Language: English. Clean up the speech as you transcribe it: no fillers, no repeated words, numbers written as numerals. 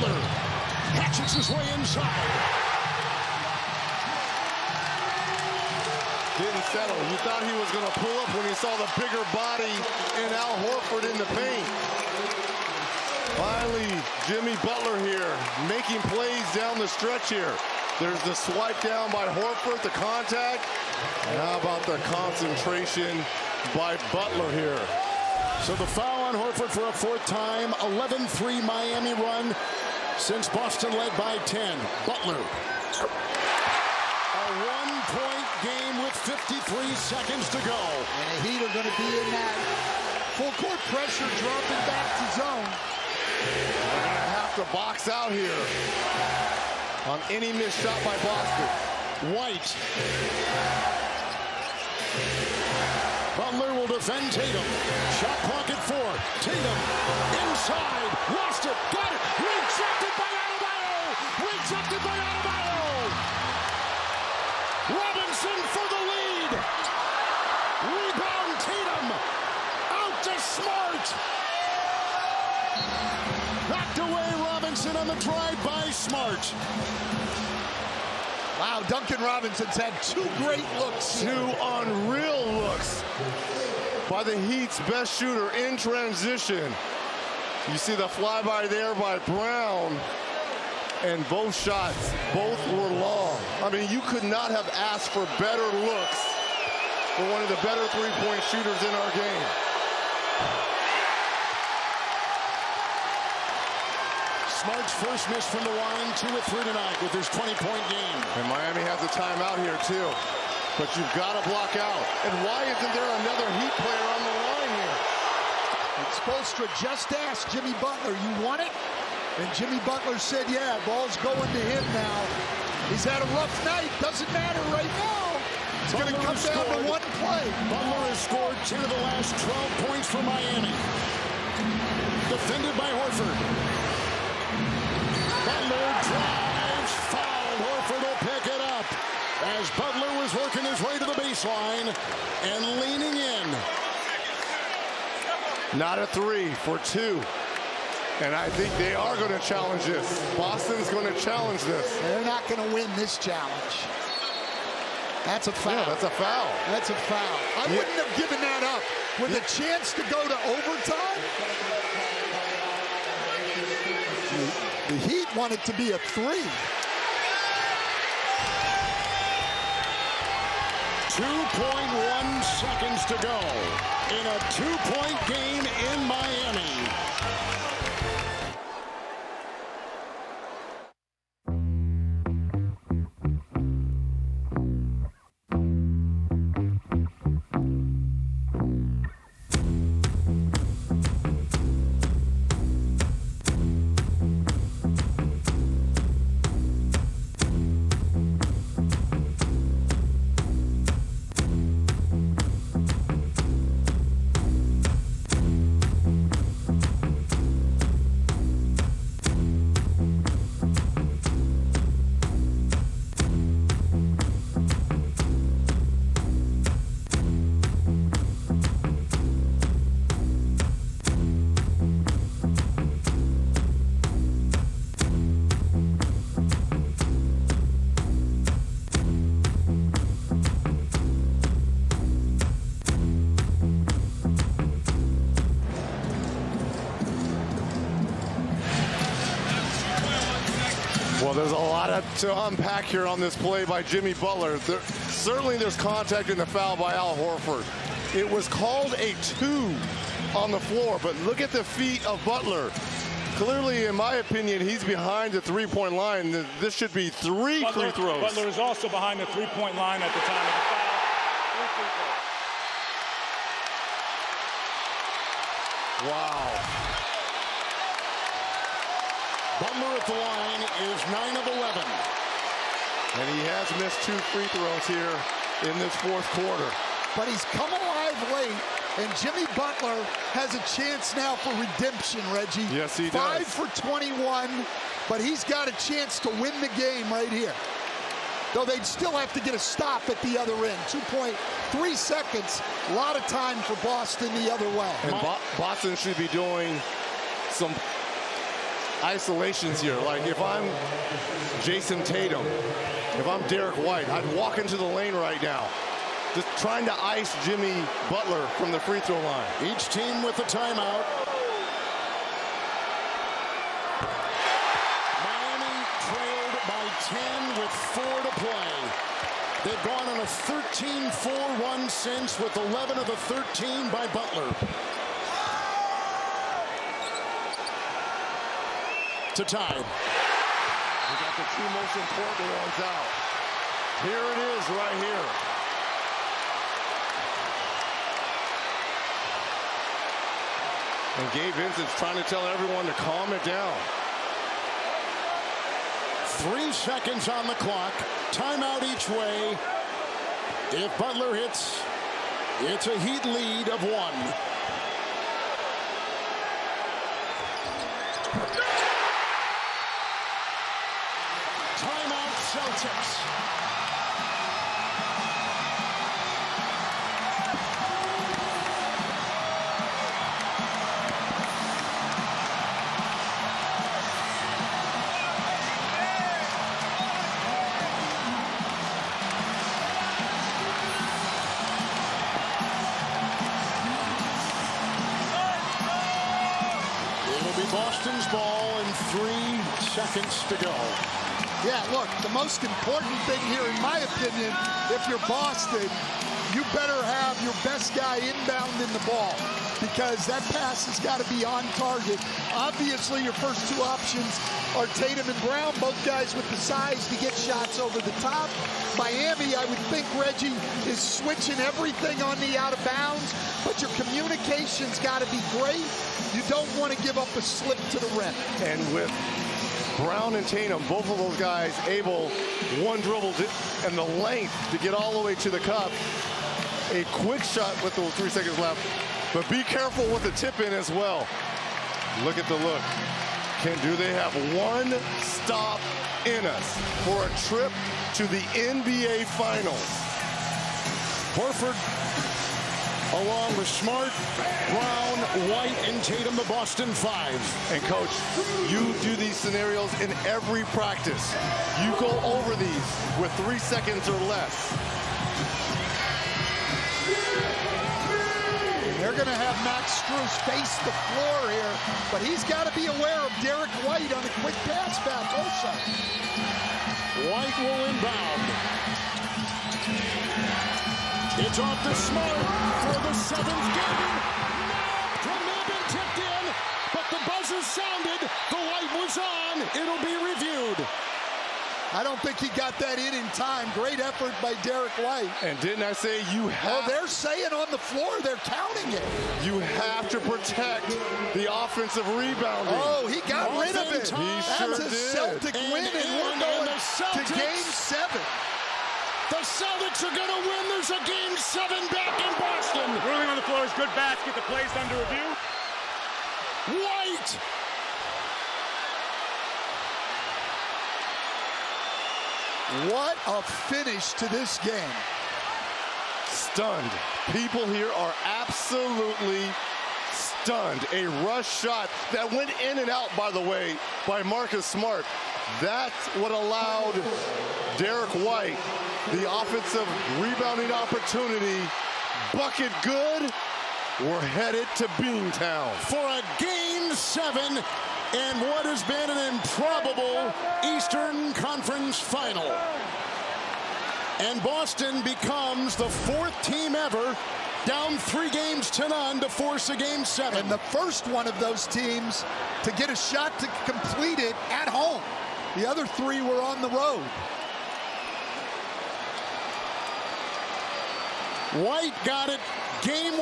Butler hatchets his way inside. Didn't settle. He thought he was going to pull up when he saw the bigger body and Al Horford in the paint. Finally, Jimmy Butler here, making plays down the stretch here. There's the swipe down by Horford, the contact. And how about the concentration by Butler here? So the foul on Horford for a fourth time. 11-3 Miami run since Boston led by 10. Butler. A one-point game with 53 seconds to go. And the Heat are going to be in that full court pressure, dropping back to zone. They're going to have to box out here on any missed shot by Boston. White. Butler will defend Tatum. Shot clock at 4. Tatum inside. Lost it. Got it. Rejected by Adebayo. Rejected by Adebayo. Robinson for the lead. Rebound Tatum. Out to Smart. Knocked away Robinson on the drive by Smart. Wow, Duncan Robinson's had 2 great looks. 2 unreal looks by the Heat's best shooter in transition. You see the flyby there by Brown, and both shots, both were long. I mean, you could not have asked for better looks for one of the better three-point shooters in our game. Smart's first miss from the line, 2 of 3 tonight with his 20-point game. And Miami has a timeout here too, but you've got to block out. And why isn't there another Heat player on the line here? It's Spoelstra just asked Jimmy Butler, you want it? And Jimmy Butler said, yeah, ball's going to him now. He's had a rough night, doesn't matter right now. It's going to come down to one play. Butler has scored 10 of the last 12 points for Miami. Defended by Horford. Butler drives, fouled. Horford will pick it up as Butler was working his way to the baseline and leaning in. Not a 3 for 2. And I think they are going to challenge this. Boston's going to challenge this. They're not going to win this challenge. That's a foul. Yeah, that's a foul. That's a foul. I wouldn't have given that up. With a chance to go to overtime, the Heat want it to be a 3. 2.1 seconds to go in a 2-point game in Miami. Well, there's a lot to unpack here on this play by Jimmy Butler. Certainly there's contact in the foul by Al Horford. It was called a 2 on the floor, but look at the feet of Butler. Clearly, in my opinion, he's behind the three-point line. This should be 3 free throws. Butler is also behind the three-point line at the time of the foul. 3 free throws. Wow. Butler at the line is 9 of 11. And he has missed 2 free throws here in this fourth quarter. But he's come alive late, and Jimmy Butler has a chance now for redemption, Reggie. Yes, he does. 5 for 21, but he's got a chance to win the game right here. Though they'd still have to get a stop at the other end. 2.3 seconds, a lot of time for Boston the other way. And Boston should be doing some isolations here. Like if I'm Jason Tatum, if I'm Derek White, I'd walk into the lane right now, just trying to ice Jimmy Butler from the free throw line. Each team with a timeout. Miami trailed by 10 with 4 to play. They've gone on a 13-4 run since, with 11 of the 13 by Butler. To tie. We got the two most important ones out. Here it is right here. And Gabe Vincent's trying to tell everyone to calm it down. 3 seconds on the clock. Timeout each way. If Butler hits, it's a Heat lead of 1. Timeout Celtics. Boston's ball and 3 seconds to go. Yeah, look, the most important thing here, in my opinion, if you're Boston, you better have your best guy inbounding the ball, because that pass has got to be on target. Obviously, your first 2 options are Tatum and Brown, both guys with the size to get shots over the top. Miami, I would think Reggie is switching everything on the out of bounds, but your communication's got to be great. You don't want to give up a slip to the rim. And with Brown and Tatum, both of those guys able, one dribble and the length to get all the way to the cup. A quick shot with those 3 seconds left, but be careful with the tip in as well. Look at the look. Do they have one stop in us for a trip to the NBA Finals? Horford, along with Smart, Brown, White, and Tatum, the Boston 5. And Coach, you do these scenarios in every practice. You go over these with 3 seconds or less. They're going to have Max Strus face the floor here, but he's got to be aware of Derek White on a quick pass back also. White will inbound. It's off to Smart for the 7th game. From there been tipped in, but the buzzer sounded. The light was on. It'll be reviewed. I don't think he got that in time. Great effort by Derek White. And didn't I say you have... Oh, they're saying on the floor, they're counting it. You have to protect the offensive rebounding. Oh, he got rid of it. He sure That's a did. Celtic win, and we're going to Game 7. The Celtics are going to win. There's a Game 7 back in Boston. Ruling on the floor is good basket. The play's under review. White. What a finish to this game. Stunned. People here are absolutely stunned. A rush shot that went in and out, by the way, by Marcus Smart. That's what allowed Derek White the offensive rebounding opportunity. Bucket good. We're headed to Beantown for a Game 7 and what has been an improbable Eastern Conference Final. And Boston becomes the 4th team ever down 3-0 to force a Game 7. And the first one of those teams to get a shot to complete it at home. The other 3 were on the road. White got it. Game